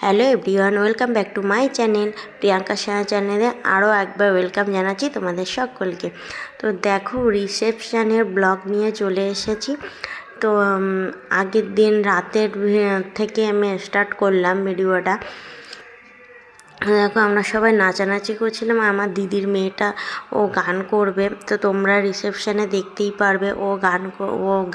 Hello everyone, welcome back to my channel Priyanka Saha চ্যানেলে আরও একবার ওয়েলকাম জানাচ্ছি তোমাদের সকলকে। তো দেখো, রিসেপশানের ব্লগ নিয়ে চলে এসেছি। তো আগের দিন রাতের থেকে আমি স্টার্ট করলাম ভিডিওটা। দেখো, আমরা সবাই নাচানাচি করছিলাম। আমার দিদির মেয়েটা ও গান করবে, তো তোমরা রিসেপশানে দেখতেই পারবে। ও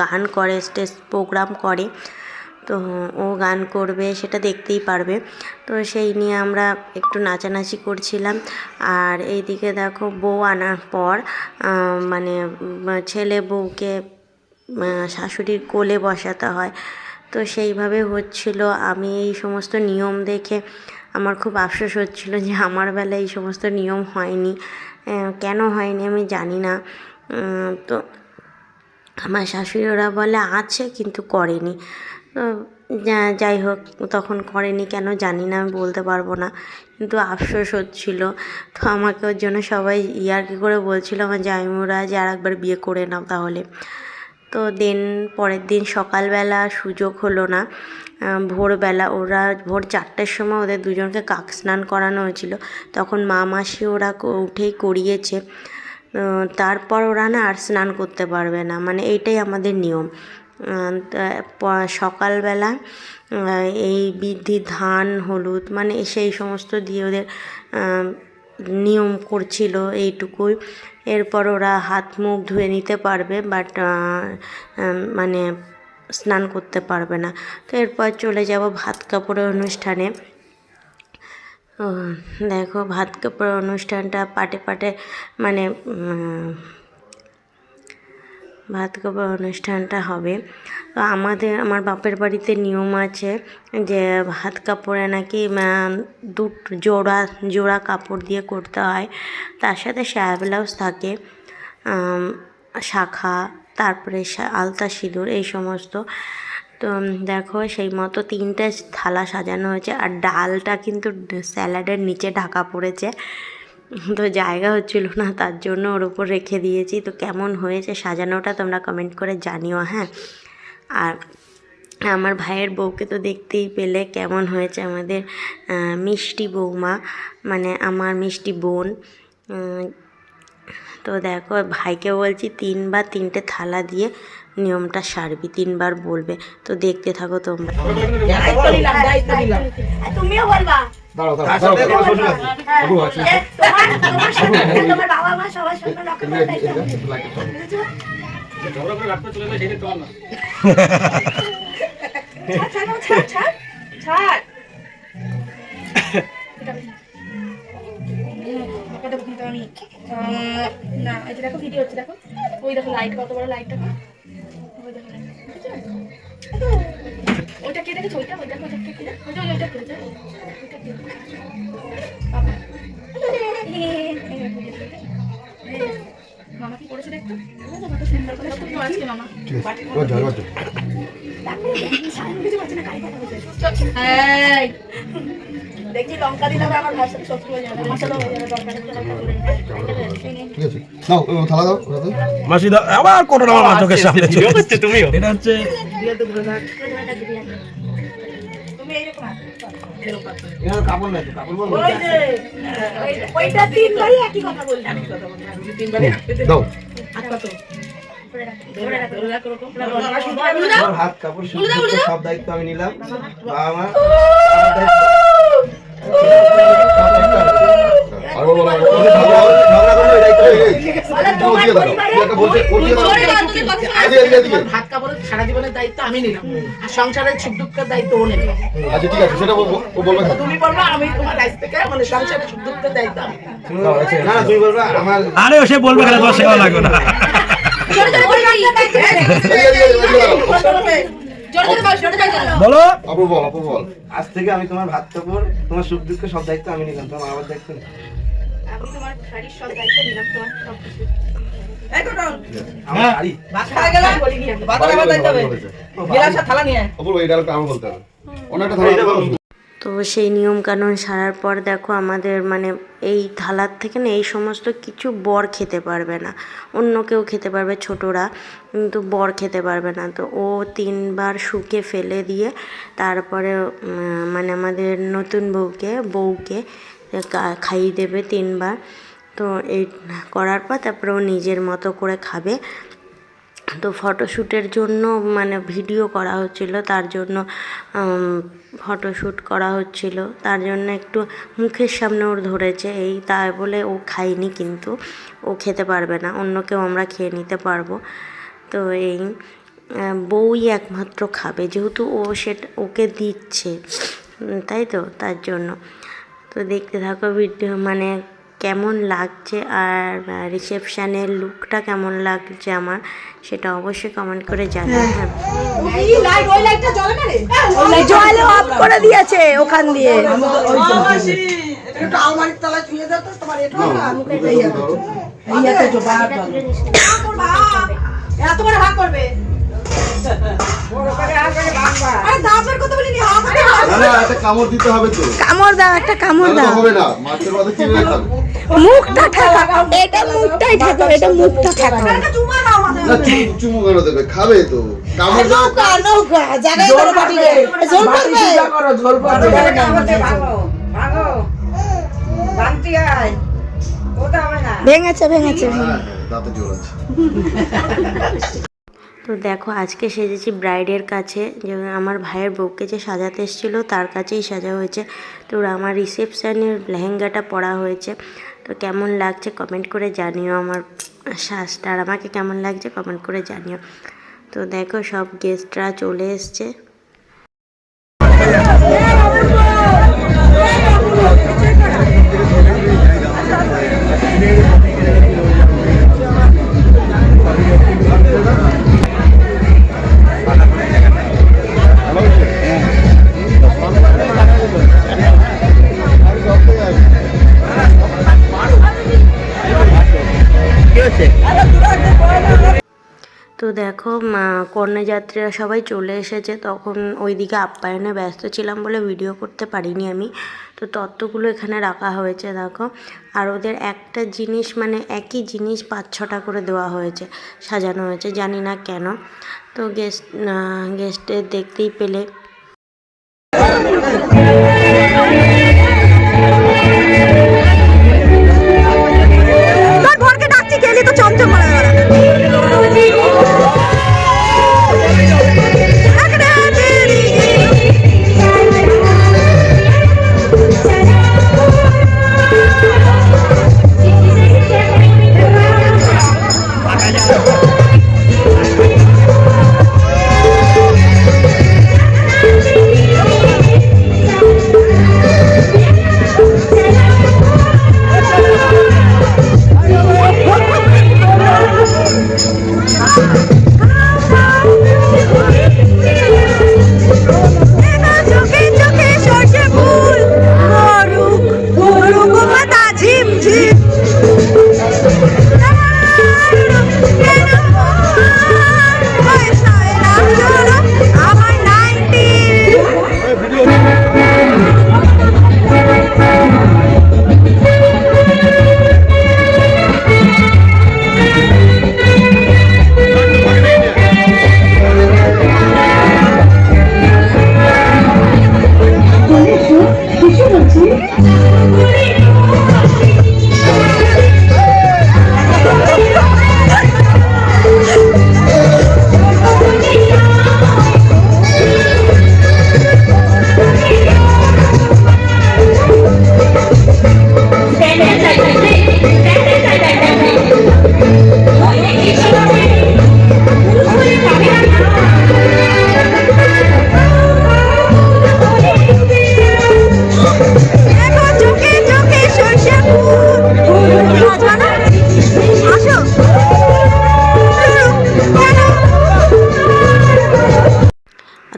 গান করে, স্টেজ প্রোগ্রাম করে, তো ও গান করবে সেটা দেখতেই পারবে। তো সেই নিয়ে আমরা একটু নাচানাচি করছিলাম। আর এইদিকে দেখো, বউ আনার পর মানে ছেলে বউকে শাশুড়ির কোলে বসাতে হয়, তো সেইভাবে হচ্ছিল। আমি এই সমস্ত নিয়ম দেখে আমার খুব আফসোস হচ্ছিল যে আমার বেলায় এই সমস্ত নিয়ম হয়নি। কেন হয়নি আমি জানি না। তো আমার শাশুড়ি ওরা বলে আছে কিন্তু করেনি। তো যাই হোক, তখন করেনি কেন জানি না, আমি বলতে পারবো না, কিন্তু আফসোস হচ্ছিল। তো আমাকে ওর জন্য সবাই ইয়ার্কি করে বলছিল আমার জামাইবাবুরা যে আর একবার বিয়ে করে নাও তাহলে। তো পরের দিন সকালবেলা সুযোগ হলো না। ভোরবেলা ওরা ভোর 4টার সময় ওদের দুজনকে কাক স্নান করানো হয়েছিল, তখন মা মাসি ওরা উঠেই করিয়েছে। তারপর ওরা না আর স্নান করতে পারবে না, মানে এইটাই আমাদের নিয়ম। সকালবেলা এই বিধি ধান হলুদ মানে সেই সমস্ত দিয়ে ওদের নিয়ম করছিল এইটুকুই। এরপর ওরা হাত মুখ ধুয়ে নিতে পারবে, বাট মানে স্নান করতে পারবে না। তো এরপর চলে যাব ভাত কাপড়ের অনুষ্ঠানে। দেখো, ভাত কাপড়ের অনুষ্ঠানটা পাটে পাটে মানে ভাত কাপড় অনুষ্ঠানটা হবে। তো আমার বাপের বাড়িতে নিয়ম আছে যে ভাত কাপড়ে নাকি জোড়া কাপড় দিয়ে করতে হয়, তার সাথে সায়া ব্লাউজ থাকে, শাখা, তারপরে আলতা সিঁদুর এই সমস্ত। তো দেখো, সেই মতো 3টে থালা সাজানো হয়েছে, আর ডালটা কিন্তু স্যালাডের নিচে ঢাকা পড়েছে, তো জায়গা হচ্ছিল না, তার জন্য ওর উপর রেখে দিয়েছি। তো কেমন হয়েছে সাজানোটা তোমরা কমেন্ট করে জানিও, হ্যাঁ। আর আমার ভাইয়ের বউকে তো দেখতেই পেলে কেমন হয়েছে, আমাদের মিষ্টি বৌমা, মানে আমার মিষ্টি বোন। তো দেখো, ভাইকে বলছি 3বার 3টে থালা দিয়ে নিয়মটা সারবি, 3বার বলবে। তো দেখতে থাকো তোমরা। তুমিও বলবা। না, এটা দেখো ভিডিও হচ্ছে, দেখো ওই দেখো লাইট, কত বড় লাইটটা, ওই দেখো ওইটা কে দেখেছো, ওইটা ওই দেখো, ওইটা মামা কি করেছে দেখতো, কত সুন্দর করে শুধু আজকে মামা দেখি লঙ্কা দিলাম, আমার ভাইয়ের সাথে শত্রু হয়ে যাবে, মশলা হয়ে যাবে, লঙ্কা দিতে ঠিক আছে, নাও থালা দাও ওটাতে। মাসি দাও আবার কোটোটা আমার চোখের সামনে চলে আসছে। তুমিও এটা হচ্ছে তুমি এইরকম এর কাপড় নাই, কাপড় বল ওই যে ওইটা তিনবারই একই কথা বলছি, তিনবারই দাও। আর কত হাত কাপড় সব দায়িত্ব আমি নিলাম, বাবা মা ভাত কাপড়ের সারা জীবনের দায়িত্ব আমি নিলাম, আর সংসারের সুখ দুঃখের দায়িত্ব ও নেবে। আচ্ছা ঠিক আছে, সেটা ও বলবে। তুমি বলবা আমি তোমার কাছ থেকে মানে সংসারের সুখ দুঃখের দায়িত্ব আমি। না না, তুমি বলবা আমার। আরে সে বলবে কেন, তোমার সেবা লাগবে না। বলো আপু বল, আপু বল। আজ থেকে আমি তোমার ভাত কাপড়, তোমার সুখ দুঃখ সব দায়িত্ব আমি নিলাম, তোমার আমার দায়িত্ব নেই। আমি তোমার শাড়ির সব দায়িত্ব নিলাম, তোমার সব কিছু। এই তো নাও আমার শাড়ি ভাত খাওয়া গেল বলিনি আমি, ভাত আমার দায়িত্ব হবে। গেলাস থালা নিয়ে আপু এই ডালটা আমার বলতে হবে, অনেকটা থালা। তো সেই নিয়মকানুন সারার পর দেখো আমাদের মানে এই থালার থেকে না এই সমস্ত কিছু বর খেতে পারবে না, অন্য কেউ খেতে পারবে ছোটরা, কিন্তু বর খেতে পারবে না। তো ও 3বার শুকে ফেলে দিয়ে তারপরে মানে আমাদের নতুন বউকে খাইয়ে দেবে 3বার। তো এই করার পর তারপরে ও নিজের মতো করে খাবে। তো ফটোশ্যুটের জন্য মানে ভিডিও করা হচ্ছিল, তার জন্য ফটোশ্যুট করা হচ্ছিল, তার জন্য একটু মুখের সামনে ওর ধরেছে, এই তাই বলে ও খায়নি, কিন্তু ও খেতে পারবে না, অন্য কেউ আমরা খেয়ে নিতে পারবো। তো এই বউই একমাত্র খাবে, যেহেতু ও সেটা ওকে দিচ্ছে, তাই তো তার জন্য। তো দেখতে থাকো ভিডিও, মানে কেমন লাগছে আর রিসেপশানের লুকটা কেমন লাগছে আমার, সেটা অবশ্যই কমেন্ট করে জানিও। হ্যাঁ, জলে অফ করে দিয়েছে ওখান দিয়ে। কামড় দিতে হবে তো, কামড় দাও, একটা কামড় দাও। হবে না মাছের মাথা কি খাবে, মুখটা ঠাকা, এটা মুখটাই ঠাকা, এটা মুখটা ঠাকা। না চুমু কেন দেবে, খাবে তো, কামড় দাও। নৌকা জায়গায় ধরে বাটি দে, ঝোল করবে, ভেঙেছে দাঁতে জোর আছে। তো দেখো আজকে সেজেছি ব্রাইডের কাছে, যে আমার ভাইয়ের বউকে যে সাজাতে এসেছিলো তার কাছেই সাজা হয়েছে। তো আমার রিসেপশানের লেহেঙ্গাটা পরা হয়েছে। তো কেমন লাগছে কমেন্ট করে জানিও, আমার সাজটা আর আমাকে কেমন লাগছে কমেন্ট করে জানিও। তো দেখো সব গেস্টরা চলে এসছে। তো দেখো কন্যাযাত্রীরা সবাই চলে এসেছে, তখন ওইদিকে আপ্যায়নে ব্যস্ত ছিলাম বলে ভিডিও করতে পারিনি আমি। তো তত্ত্বগুলো এখানে রাখা হয়েছে দেখো, আর ওদের একটা জিনিস মানে একই জিনিস 5-6টা করে দেওয়া হয়েছে, সাজানো হয়েছে, জানি না কেন। তো গেস্টের দেখতেই পেলে। তোর ভরকে ডাকছি, গেলি তো চমচম করে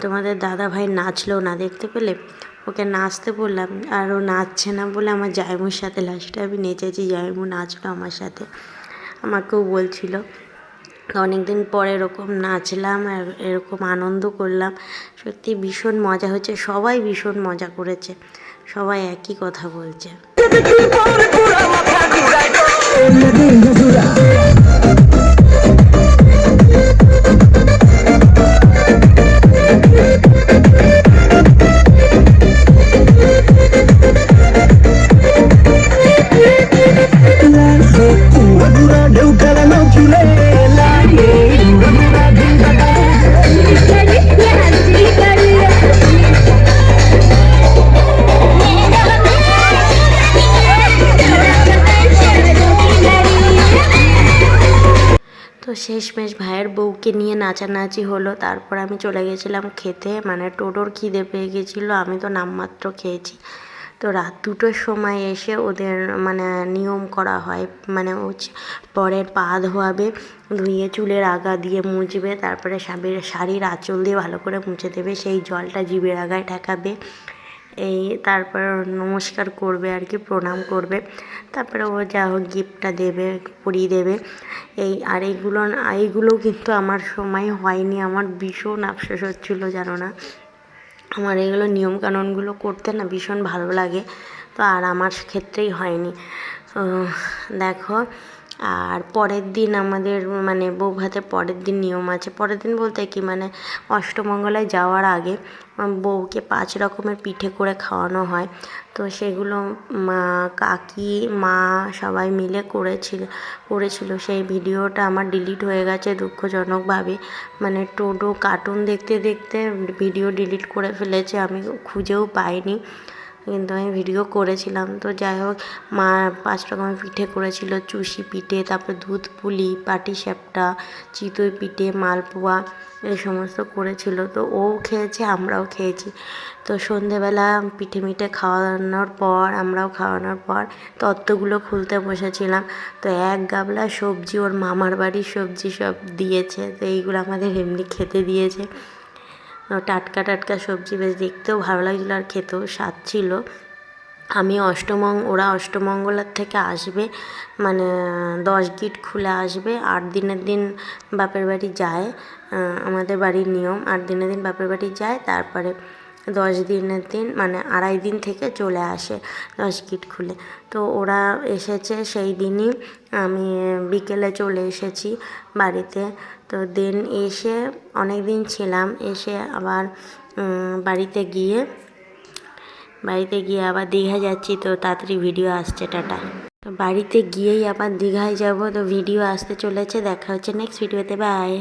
তোমাদের দাদা ভাই নাচলো না, দেখতে পেলে, ওকে নাচতে বললাম আর ও নাচছে না বলে আমার জায়মুর সাথে লাস্টে আমি নেচেছি, জায়মু নাচলো আমার সাথে, আমাকেও বলছিল তো অনেকদিন পর এরকম নাচলাম আর এরকম আনন্দ করলাম, সত্যি ভীষণ মজা হচ্ছে, সবাই ভীষণ মজা করেছে, সবাই একই কথা বলছে। তো শেষমেশ ভাইয়ের বউকে নিয়ে নাচানাচি হলো, তারপর আমি চলে গেছিলাম খেতে, মানে টোটোর খিদে পেয়ে গেছিলো, আমি তো নামমাত্র খেয়েছি। তো রাত 2টোর সময় এসে ওদের মানে নিয়ম করা হয়, মানে বরের পা ধোয়াবে, ধুয়ে চুলের আগা দিয়ে মুছবে, তারপরে শাড়ির আঁচল দিয়ে ভালো করে মুছে দেবে, সেই জলটা জিভের আগায় ঠেকাবে, এই তারপর নমস্কার করবে আর কি, প্রণাম করবে, তারপরে ও যা হোক গিফটটা দেবে, পরিয়ে দেবে। আর এইগুলোও কিন্তু আমার সময় হয়নি, আমার ভীষণ আফসোস হচ্ছিলো জানো না। আমার এগুলো নিয়মকানুনগুলো করতে না ভীষণ ভালো লাগে, তো আর আমার ক্ষেত্রেই হয়নি। দেখো, আর পরের দিন আমাদের মানে বউ ভাতের পরের দিন নিয়ম আছে, পরের দিন বলতে কি মানে অষ্টমঙ্গলায় যাওয়ার আগে বউকে 5 রকমের পিঠে করে খাওয়ানো হয়। তো সেগুলো কাকি মা সবাই মিলে করেছিল। সেই ভিডিওটা আমার ডিলিট হয়ে গেছে দুঃখজনকভাবে, মানে টোটো কার্টুন দেখতে দেখতে ভিডিও ডিলিট করে ফেলেছে, আমি খুঁজেও পাইনি, কিন্তু আমি ভিডিও করেছিলাম। তো যাই হোক, মা 5 রকমের পিঠে করেছিল, চুষি পিঠে, তারপর দুধ পুলি, পাটিসাপটা, চিতই পিঠে, মালপোয়া, এই সমস্ত করেছিল। তো ও খেয়েছে, আমরাও খেয়েছি। তো সন্ধেবেলা পিঠে মিঠে খাওয়ানোর পর, আমরাও খাওয়ানোর পর তত্ত্বগুলো খুলতে বসেছিলাম। তো 1 গামলা সবজি, ওর মামার বাড়ির সবজি সব দিয়েছে, তো এইগুলো আমাদের এমনি খেতে দিয়েছে, টাটকা টাটকা সবজি, বেশ দেখতেও ভালো লাগছিলো আর খেতেও স্বাদ ছিল। ওরা অষ্টমঙ্গলার থেকে আসবে, মানে 10 গিট খুলে আসবে, 8 দিনের দিন বাপের বাড়ি যায়, আমাদের বাড়ির নিয়ম, 8 দিনের দিন বাপের বাড়ি যায়, তারপরে 10 দিনের দিন মানে 2.5 দিন থেকে চলে আসে 10 গিট খুলে। তো ওরা এসেছে সেই দিনই, আমি বিকেলে চলে এসেছি বাড়িতে। তো দেন এসে অনেক দিন ছিলাম, এসে আবার বাড়িতে গিয়ে আবার দীঘা যাচ্ছি, তো তাড়াতাড়ি ভিডিও আসছে, টাটা। তো বাড়িতে গিয়েই আবার দীঘায় যাব, তো ভিডিও আসতে চলেছে, দেখা হচ্ছে নেক্সট ভিডিওতে, বাই।